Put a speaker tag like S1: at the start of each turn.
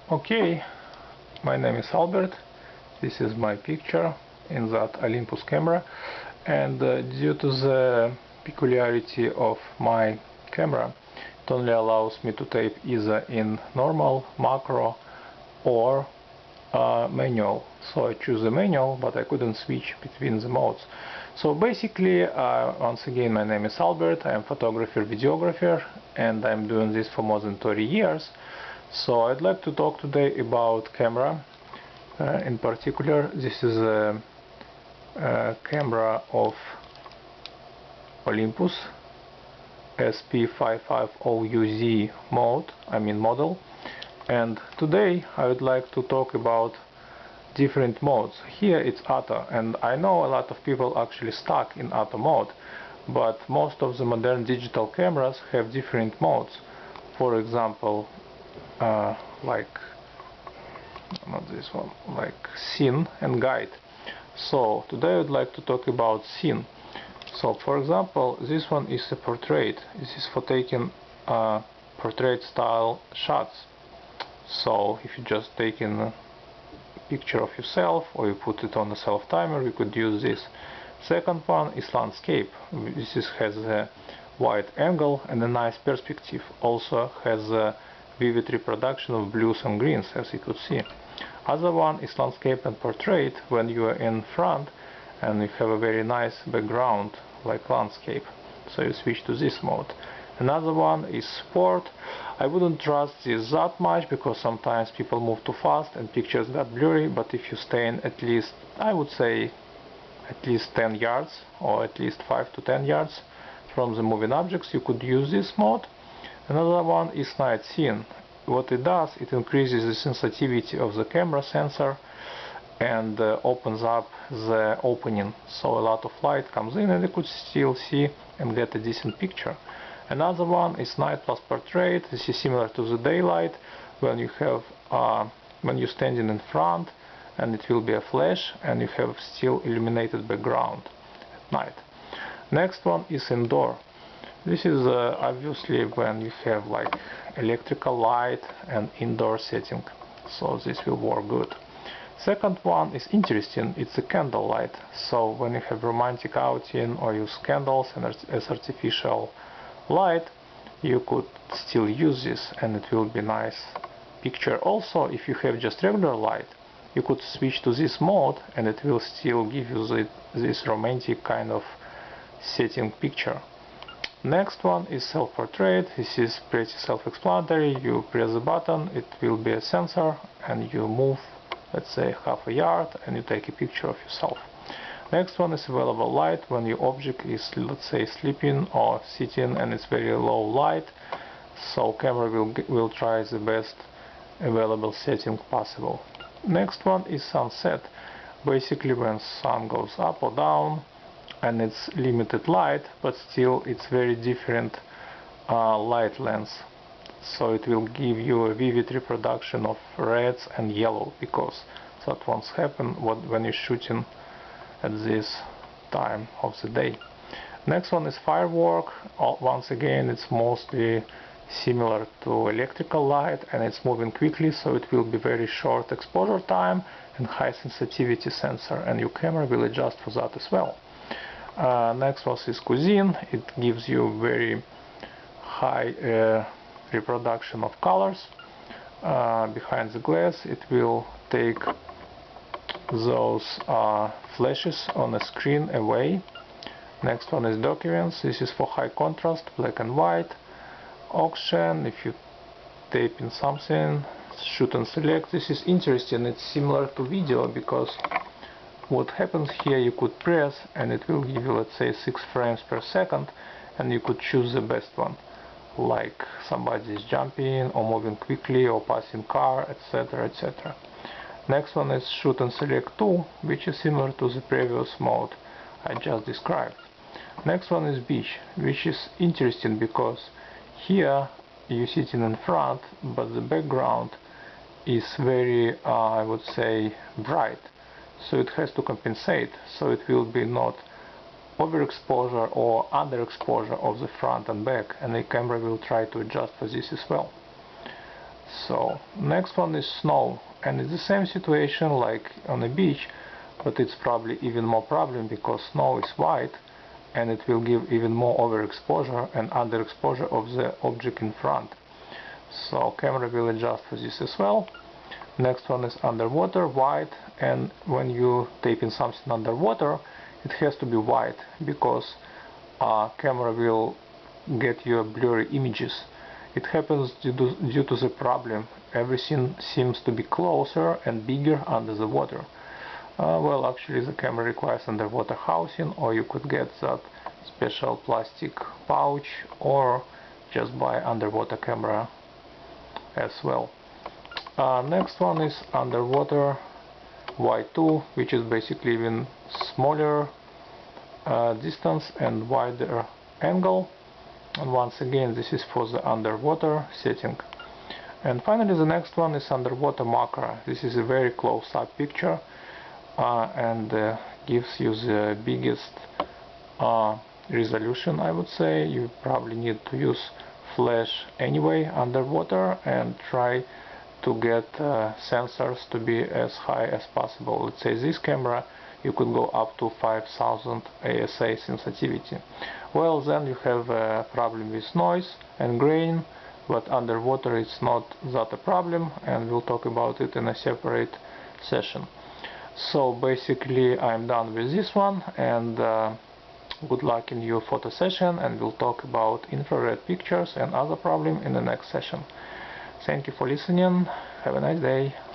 S1: Okay, my name is Albert. This is my picture in that Olympus camera, and due to the peculiarity of my camera, it only allows me to tape either in normal, macro, or manual. So I choose the manual, but I couldn't switch between the modes. So basically, once again, my name is Albert. I am photographer, videographer, and I'm doing this for more than 30 years. So I'd like to talk today about camera. In particular, this is a camera of Olympus SP550UZ model. And today I would like to talk about different modes. Here it's auto, and I know a lot of people actually stuck in auto mode, but most of the modern digital cameras have different modes. For example, like not this one, like scene and guide. So today I would like to talk about scene. So for example, this one is a portrait. This is for taking portrait style shots. So if you just take in a picture of yourself, or you put it on a self timer, you could use this. Second one is landscape. This has a wide angle and a nice perspective. Also has a vivid reproduction of blues and greens, as you could see. Other one is landscape and portrait, when you are in front and you have a very nice background like landscape, so you switch to this mode. Another one is sport. I wouldn't trust this that much because sometimes people move too fast and pictures get blurry, but if you stay in at least, I would say, at least 10 yards or at least 5 to 10 yards from the moving objects, you could use this mode. Another one is night scene. What it does, it increases the sensitivity of the camera sensor and opens up the opening, so a lot of light comes in and you could still see and get a decent picture. Another one is night plus portrait. This is similar to the daylight, when you have when you're standing in front and it will be a flash and you have still illuminated background at night. Next one is indoor. This is obviously when you have like electrical light and indoor setting, so this will work good. Second one is interesting, it's a candle light. So when you have romantic outing or use candles and as artificial light, you could still use this and it will be nice picture. Also, if you have just regular light, you could switch to this mode and it will still give you this romantic kind of setting picture. Next one is self-portrait. This is pretty self-explanatory. You press the button, it will be a sensor, and you move, let's say, half a yard, and you take a picture of yourself. Next one is available light, when your object is, let's say, sleeping or sitting and it's very low light, so camera will try the best available setting possible. Next one is sunset. Basically when sun goes up or down and it's limited light, but still it's very different light length, so it will give you a vivid reproduction of reds and yellow, because that won't happen when you're shooting at this time of the day. Next one is firework. Once again, it's mostly similar to electrical light and it's moving quickly, so it will be very short exposure time and high sensitivity sensor, and your camera will adjust for that as well. Next one is cuisine. It gives you very high reproduction of colors behind the glass. It will take those flashes on the screen away. Next one is documents. This is for high contrast, black and white. Auction, if you tape in something, shoot and select. This is interesting. It's similar to video, because what happens here, you could press and it will give you, let's say, 6 frames per second, and you could choose the best one, like somebody is jumping or moving quickly or passing car, etc, etc. Next one is shoot and select 2, which is similar to the previous mode I just described. Next one is beach, which is interesting because here you're sitting in front, but the background is very, I would say, bright. So it has to compensate, so it will be not overexposure or underexposure of the front and back, and the camera will try to adjust for this as well. So next one is snow, and it's the same situation like on a beach, but it's probably even more problem because snow is white and it will give even more overexposure and underexposure of the object in front. So camera will adjust for this as well. Next one is underwater, white, and when you tape in something underwater it has to be white because camera will get your blurry images. It happens due to the problem everything seems to be closer and bigger under the water. Well, actually the camera requires underwater housing, or you could get that special plastic pouch or just buy underwater camera as well. Next one is underwater Y2, which is basically even smaller distance and wider angle, and once again this is for the underwater setting. And finally the next one is underwater macro. This is a very close-up picture and gives you the biggest resolution, I would say. You probably need to use flash anyway underwater and try to get sensors to be as high as possible. Let's say this camera you could go up to 5000 ASA sensitivity. Well, then you have a problem with noise and grain, but underwater it's not that a problem, and we'll talk about it in a separate session. So basically I'm done with this one, and good luck in your photo session, and we'll talk about infrared pictures and other problem in the next session. Thank you for listening. Have a nice day.